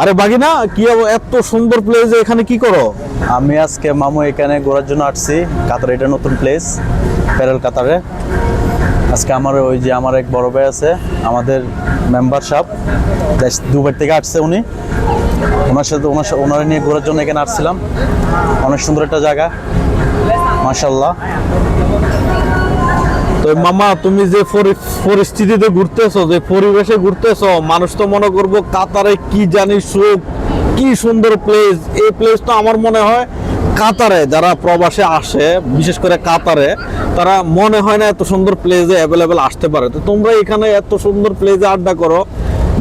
আরে বাগিনা, কি এত সুন্দর প্লেস, এখানে কি করো? আমি আজকে মামু এখানে ঘোরার জন্য আসছি। কাতার এটা নতুন প্লেস, প্যারেল কাতারে। আজকে আমার এক বড় ভাই আছে, আমাদের মেম্বারশিপ দুবাই থেকে আসছে উনি। ওনারা নিয়ে ঘোরার জন্য এখানে আসছিলাম। অনেক সুন্দর একটা জায়গা, মাশাআল্লাহ। তো মামা, তুমি যে পরিস্থিতিতে ঘুরতেছো, যে পরিবেশে ঘুরতেছো, মানুষ তো মনে করবো কাতারে কি জানি সুখ, কি সুন্দর প্লেস। এই প্লেস তো আমার মনে হয় কাতারে যারা প্রবাসে আসে, বিশেষ করে কাতারে, তারা মনে হয় না এত সুন্দর প্লেসে অ্যাভেলেবেল আসতে পারে। তো তোমরা এখানে এত সুন্দর প্লেসে আড্ডা করো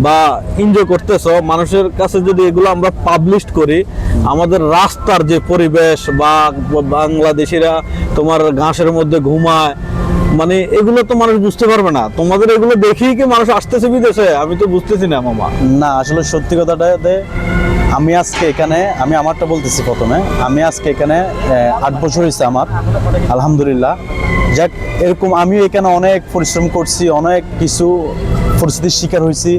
বা এনজয় করতেছো, মানুষের কাছে যদি এগুলো আমরা পাবলিশ করি, আমাদের রাস্তার যে পরিবেশ বা বাংলাদেশিরা তোমার ঘাসের মধ্যে ঘুমায়, মানে এগুলো তো মানুষ বুঝতে পারবে না। তোমাদের এগুলো দেখেই কি মানুষ আসতেছে বিদেশে? আমি তো বুঝতেছি না মামা। না, আসলে সত্যি কথাটাতে আমি আজকে এখানে, আমি আমারটা বলতেছি প্রথমে। আমি আজকে এখানে 8 বছর হয়েছে আমার, আলহামদুলিল্লাহ। যাক, এরকম আমিও এখানে অনেক পরিশ্রম করছি, অনেক কিছু পরিস্থিতির শিকার হয়েছি।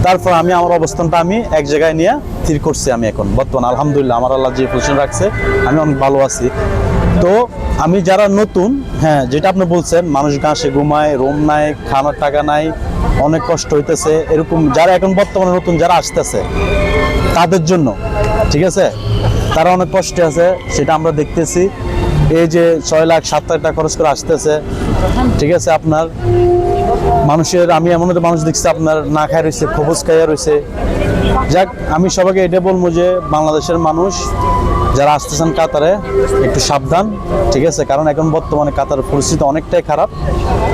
তারপর আমি আমার অবস্থানটা আমি এক জায়গায় নিয়ে স্থির করছি। আমি এখন বর্তমান আলহামদুলিল্লাহ আমার আল্লাহ যে পজিশন রাখছে, আমি অনেক ভালো আছি। তো আমি যারা নতুন, হ্যাঁ যেটা আপনি বলছেন, মানুষ ঘাসে ঘুমায়, রুম নাই, খানার টাকা নাই, অনেক কষ্ট হইতেছে, এরকম যারা এখন বর্তমানে নতুন যারা আসতেছে তাদের জন্য, ঠিক আছে, তারা অনেক কষ্টে আছে, সেটা আমরা দেখতেছি। এই যে 6 লাখ 7 লাখ টাকা খরচ করে আসতেছে, ঠিক আছে, আপনার মানুষের, আমি এমন একটা মানুষ দেখছি আপনার না খায় রয়েছে, খবজ খাইয়া রয়েছে। যাক, আমি সবাইকে এটা বলবো যে বাংলাদেশের মানুষ যারা আসতেছেন কাতারে একটু সাবধান, ঠিক আছে, কারণ এখন বর্তমানে কাতারের পরিস্থিতি অনেকটাই খারাপ,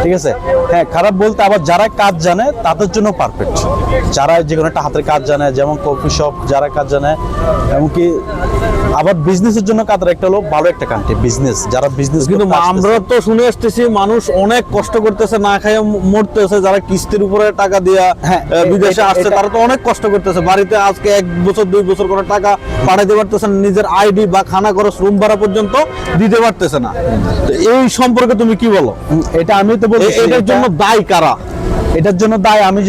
ঠিক আছে। হ্যাঁ, খারাপ বলতে আবার যারা কাজ জানে তাদের জন্য পারফেক্ট, যারা যে কোনো একটা হাতের কাজ জানে, যেমন কফি শপ যারা কাজ জানে, এমনকি আবার বিজনেসের জন্য কাতার একটা হলো ভালো একটা কান্ট্রি, বিজনেস যারা বিজনেস। কিন্তু আমরা তো শুনে আসতেছি মানুষ অনেক কষ্ট করতেছে, না খাইয়ে মরতেছে, যারা কিস্তির উপরে টাকা দিয়া বিদেশে আসছে তারা তো অনেক কষ্ট করতেছে। বাড়িতে আজকে 1 বছর 2 বছর করে টাকা পাঠাইতে পারতেছে না, নিজের আইডি বা খানা খরচ, রুম ভাড়া পর্যন্ত দিতে পারতেছে না। তো এই সম্পর্কে তুমি কি বলো? এটা আমি তো বলছি, এটার জন্য দায়ী কারা? এটার জন্য দায় আমি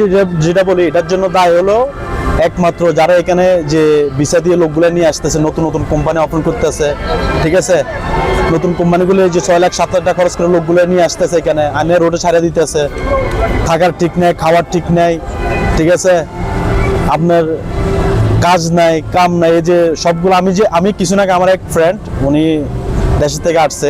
যেটা বলি, এটার জন্য দায় হলো একমাত্র যারা এখানে যে ভিসা দিয়ে লোকগুলো নিয়ে আসতেছে, নতুন নতুন কোম্পানি ওপেন করতেছে, ঠিক আছে, নতুন কোম্পানিগুলো যে 6 লাখ 7 লাখ টাকা খরচ করে লোকগুলো নিয়ে আসতেছে এখানে, আনে রোডে ছাড়িয়ে দিতেছে, থাকার ঠিক নেই, খাওয়ার ঠিক নেই, ঠিক আছে, আপনার কাজ নাই, কাম নাই, এই যে সবগুলো। আমি কিছু না আগে আমার এক ফ্রেন্ড, উনি দেশ থেকে আসছে।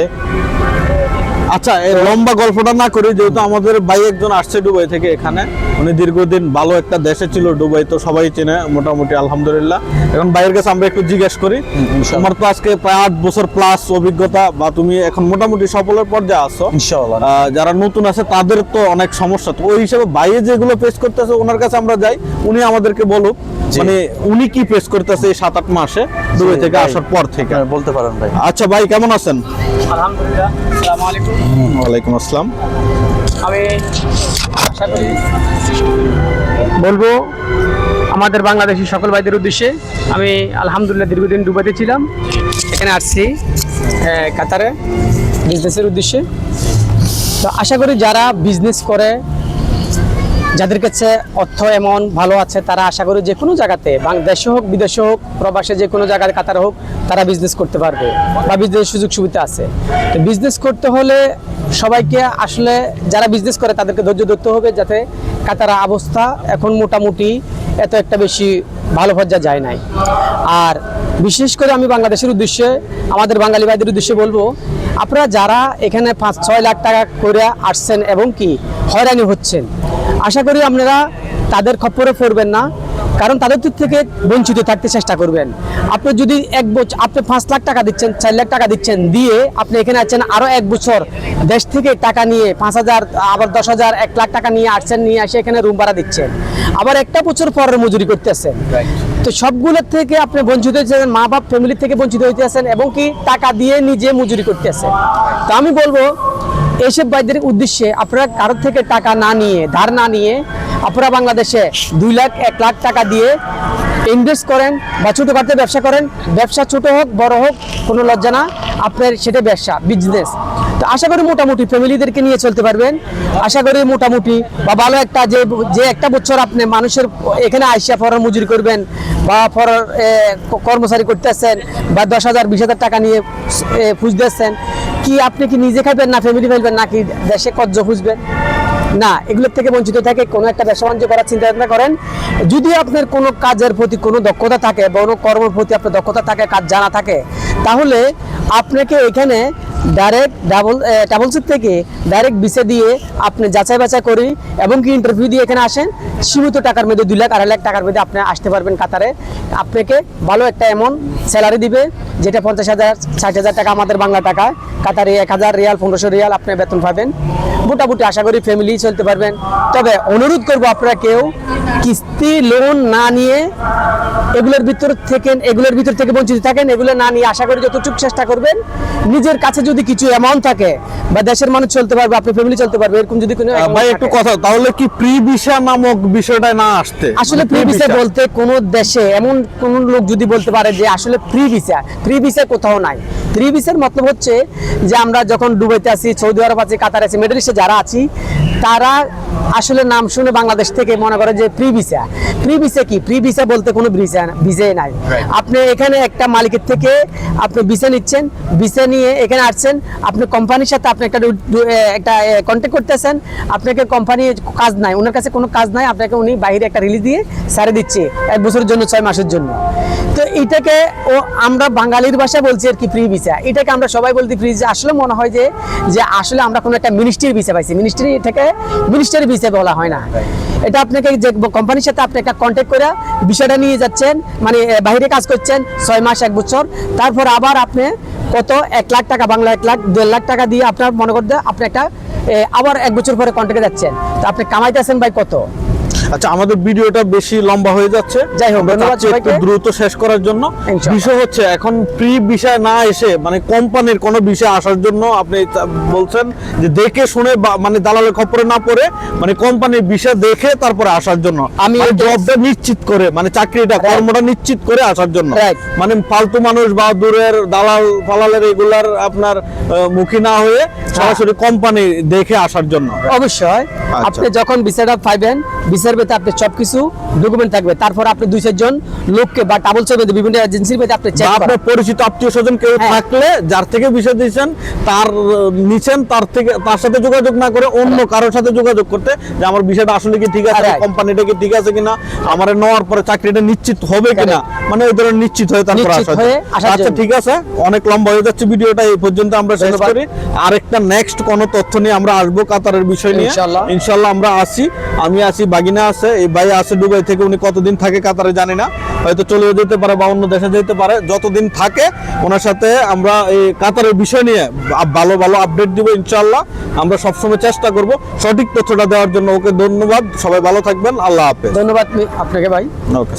আচ্ছা, এই লম্বা গল্পটা না করি, যেহেতু আমাদের ভাই একজন আসছে দুবাই থেকে এখানে, উনি দীর্ঘদিন ভালো একটা দেশে ছিল, দুবাই তো সবাই চেনে মোটামুটি আলহামদুলিল্লাহ। এখন ভাইয়ের কাছে আমরা একটু জিজ্ঞেস করি, তোমার তো আজকে প্রায় 8 বছর প্লাস অভিজ্ঞতা, বা তুমি এখন মোটামুটি সফলের পর্যায়ে আছো ইনশাআল্লাহ। যারা নতুন আছে তাদের তো অনেক সমস্যা, তো ওই হিসেবে ভাইয়ে যেগুলো ফেস করতেছে ওনার কাছে আমরা যাই, উনি আমাদেরকে বলুক মানে উনি কি ফেস করতেছে এই 7-8 মাসে দুবাই থেকে আসার পর থেকে। বলতে পারেন ভাই। আচ্ছা ভাই, কেমন আছেন? আলহামদুলিল্লাহ, আসসালামু আলাইকুম। ওয়ালাইকুম আসসালাম। আমি আশা করি বলবো আমাদের বাংলাদেশি সকল ভাইদের উদ্দেশ্যে, আমি আলহামদুলিল্লাহ দীর্ঘদিন দুবাইতে ছিলাম, এখানে আসছি কাতারে বিজনেসের উদ্দেশ্যে। তো আশা করি যারা বিজনেস করে, যাদের কাছে অর্থ এমন ভালো আছে, তারা আশা করি যে কোনো জায়গাতে, দেশে হোক বিদেশে হোক, প্রবাসে যে কোনো জায়গায় কাতারে হোক, তারা বিজনেস করতে পারবে বা বিজনেসের সুযোগ সুবিধা আছে। তো বিজনেস করতে হলে সবাইকে আসলে যারা বিজনেস করে তাদেরকে ধৈর্য ধরতে হবে, যাতে কাতারা অবস্থা এখন মোটামুটি এত একটা বেশি ভালো পর্যায়ে যায় নাই। আর বিশেষ করে আমি বাংলাদেশের উদ্দেশ্যে, আমাদের বাঙালি ভাইদের উদ্দেশ্যে বলবো, আপনারা যারা এখানে 5-6 লাখ টাকা করে আসছেন এবং কি হয়রানি হচ্ছেন, আশা করি আপনারা তাদের খপ্পরে পড়বেন না, কারণ তাদের থেকে বঞ্চিত থাকতে চেষ্টা করবেন। আপনি যদি আপনি 5 লাখ টাকা দিচ্ছেন, 4 লাখ টাকা দিচ্ছেন, দিয়ে আপনি এখানে আছেন আরো 1 বছর দেশ থেকে টাকা নিয়ে 5,000 আবার 10,000 1 লাখ টাকা নিয়ে আসছেন, নিয়ে এসে এখানে রুম ভাড়া দিচ্ছেন, আবার একটা বছর পরের মজুরি করতেছেন। তো সবগুলোর থেকে আপনি বঞ্চিত হয়েছেন, মা বাপ ফ্যামিলি থেকে বঞ্চিত হইতেছেন এবং কি টাকা দিয়ে নিজে মজুরি করতেছেন। তো আমি বলবো এইসব ভাইদের উদ্দেশ্যে, আপনারা কারোর থেকে টাকা না নিয়ে, ধার না নিয়ে, আপনারা বাংলাদেশে 2 লাখ 1 লাখ টাকা দিয়ে ইনভেস্ট করেন বা ছোটোখাটো ব্যবসা করেন। ব্যবসা ছোট হোক বড় হোক কোনো লজ্জা না, আপনার সেটা ব্যবসা, বিজনেস। তো তো আশা করি মোটামুটি ফ্যামিলিদেরকে নিয়ে চলতে পারবেন। আশা করি মোটামুটি বা ভালো একটা যে একটা বছর আপনি মানুষের এখানে আইসা ফরেন মজুরি করবেন বা ফরেন কর্মচারী করতেছেন বা 10,000 20,000 টাকা নিয়ে খুঁজতেছেন, কি আপনি কি নিজে খাবেন না ফ্যামিলি ফেলবেন নাকি দেশে কর্জ খুঁজবেন? না, এগুলোর থেকে বঞ্চিত থাকে কোনো একটা ব্যবসা বাণিজ্য করার চিন্তা ভাবনা করেন। যদি আপনার কোনো কাজের প্রতি কোনো দক্ষতা থাকে বা কোনো কর্মের প্রতি আপনার দক্ষতা থাকে, কাজ জানা থাকে, তাহলে আপনাকে এখানে ডাইরেক্ট ট্রাভেলসের থেকে ডাইরেক্ট ভিসা দিয়ে আপনি যাচাই বাছাই করি এবং কি ইন্টারভিউ দিয়ে এখানে আসেন, সীমিত টাকার মধ্যে 2 লাখ 2.5 লাখ টাকার মধ্যে আপনি আসতে পারবেন কাতারে। আপনাকে ভালো একটা অ্যামাউন্ট স্যালারি দিবে, যেটা 50,000 60,000 টাকা আমাদের বাংলা টাকায়, কাতারে 1,000 রিয়াল 1500 রিয়াল আপনি বেতন পাবেন। মোটামুটি আশা করি ফ্যামিলি চলতে পারবেন। তবে অনুরোধ করবো আপনারা কেউ কিস্তি লোন না নিয়ে এগুলোর ভিতর থেকে বঞ্চিত থাকেন। এগুলো না নিয়ে আশা করি যতটুকু চেষ্টা করবেন, নিজের কাছে যদি কিছু অ্যামাউন্ট থাকে বা দেশের মানুষ চলতে পারবে, আপনার ফ্যামিলি চলতে পারবে, এরকম যদি কোনো ভাই একটু কথা, তাহলে কি প্রি ভিসা নামক বিষয়টা না আসতে? আসলে প্রি ভিসা বলতে কোন দেশে এমন কোন লোক যদি বলতে পারে যে আসলে প্রি ভিসা কোথাও নাই। প্রি ভিসার মতলব হচ্ছে যে আমরা যখন দুবাইতে আছি, সৌদি আরব আছি, কাতার আছি, মিডল ইস্টে যারা আছি, তারা আসলে নাম শুনে বাংলাদেশ থেকে মনে করে যে প্রি ভিসা কি? প্রি ভিসা বলতে কোনো ভিসাই নাই। আপনি এখানে একটা মালিকের থেকে আপনি ভিসা নিচ্ছেন, ভিসা নিয়ে এখানে আসছেন, আপনি কোম্পানির সাথে আপনি একটা কন্ট্যাক্ট করতেছেন, আপনাকে কোম্পানি কাজ নাই, ওনার কাছে কোনো কাজ নাই, আপনাকে উনি বাইরে একটা রিলিজ দিয়ে সারে দিচ্ছে 1 বছরের জন্য 6 মাসের জন্য। তো এটাকে আমরা বাঙালির ভাষায় বলছি আর কি প্রি ভিসা। এটাকে আমরা সবাই বলতে প্রি ভিসা। আসলে মনে হয় যে আসলে আমরা কোনো একটা মিনিস্ট্রির ভিসা পাইছি, মিনিস্ট্রির ভিসা বলা হয় না। এটা আপনাকে যে কোম্পানির সাথে আপনি একটা কন্ট্যাক্ট করে বিষয়টা নিয়ে যাচ্ছেন, মানে বাইরে কাজ করছেন 6 মাস 1 বছর, তারপর আবার আপনি কত 1 লাখ টাকা, বাংলা 1 লাখ 1.5 লাখ টাকা দিয়ে আপনার মনে করতে আপনি একটা আবার 1 বছর পরে কন্ট্যাক্টে যাচ্ছেন, তো আপনি কামাইতেছেন ভাই কত? আচ্ছা, আমাদের ভিডিওটা বেশি লম্বা হয়ে যাচ্ছে, যাই হোক, আমরা ধন্যবাদ চাচ্ছি একটু সবাইকে। দ্রুত শেষ করার জন্য। ইনশাআল্লাহ। বিষয় হচ্ছে এখন প্রি বিষয় না এসে মানে কোম্পানির কোনো বিষয় আসার জন্য আপনি বলছেন যে দেখে শুনে মানে দালালের খপ্পরে না পড়ে মানে কোম্পানির বিষয় দেখে তারপরে আসার জন্য, আমি মানে জবটা নিশ্চিত করে, মানে চাকরিটা কর্মটা নিশ্চিত করে আসার জন্য, Right. মানে ফালতু মানুষ বা দূরের দালালের এগুলার আপনার মুখী না হয়ে সরাসরি কোম্পানি দেখে আসার জন্য। অবশ্যই আপনি যখন ভিসাটা পাইবেন, ভিসার ভিতরে আপনি সবকিছু ডকুমেন্ট থাকবে, তারপর আপনি 2-4 জন লোককে বা ট্রাভেলসের মধ্যে বিভিন্ন এজেন্সির মধ্যে আপনি চেক বা করেন। আপনার পরিচিত আত্মীয় স্বজন কেউ হ্যাঁ। থাকলে যার থেকে বিষয় দিয়েছেন তার সাথে যোগাযোগ না করে অন্য কারোর সাথে যোগাযোগ করতে, যে আমার বিষয়টা আসলে কি ঠিক আছে, Right. কোম্পানিটা কি ঠিক আছে কিনা, আমার নেওয়ার পরে চাকরিটা নিশ্চিত হবে কিনা, মানে ওই ধরনের নিশ্চিত হয়ে তারপর নিশ্চিত আসার হয়ে জন্য। আসার আচ্ছা জন্য। ঠিক আছে, অনেক লম্বা হয়ে যাচ্ছে ভিডিওটা, এই পর্যন্ত আমরা শেষ ধন্যবাদ। করি। আরেকটা নেক্সট কোনো তথ্য নিয়ে আমরা আসবো কাতারের বিষয় নিয়ে ইনশাআল্লাহ। আমরা আসি, আমি আসি, বাগিনা আছে, এই ভাই আছে দুবাই থেকে, উনি কতদিন থাকে কাতারে জানি না, হয়তো চলে যেতে পারে বা অন্য দেশে যেতে পারে। যতদিন থাকে ওনার সাথে আমরা এই কাতারের বিষয় নিয়ে ভালো ভালো আপডেট দিব ইনশাআল্লাহ। আমরা সবসময় চেষ্টা করব সঠিক তথ্যটা দেওয়ার জন্য। ওকে ধন্যবাদ, সবাই ভালো থাকবেন, আল্লাহ হাফেজ। ধন্যবাদ আপনাকে ভাই। ওকে।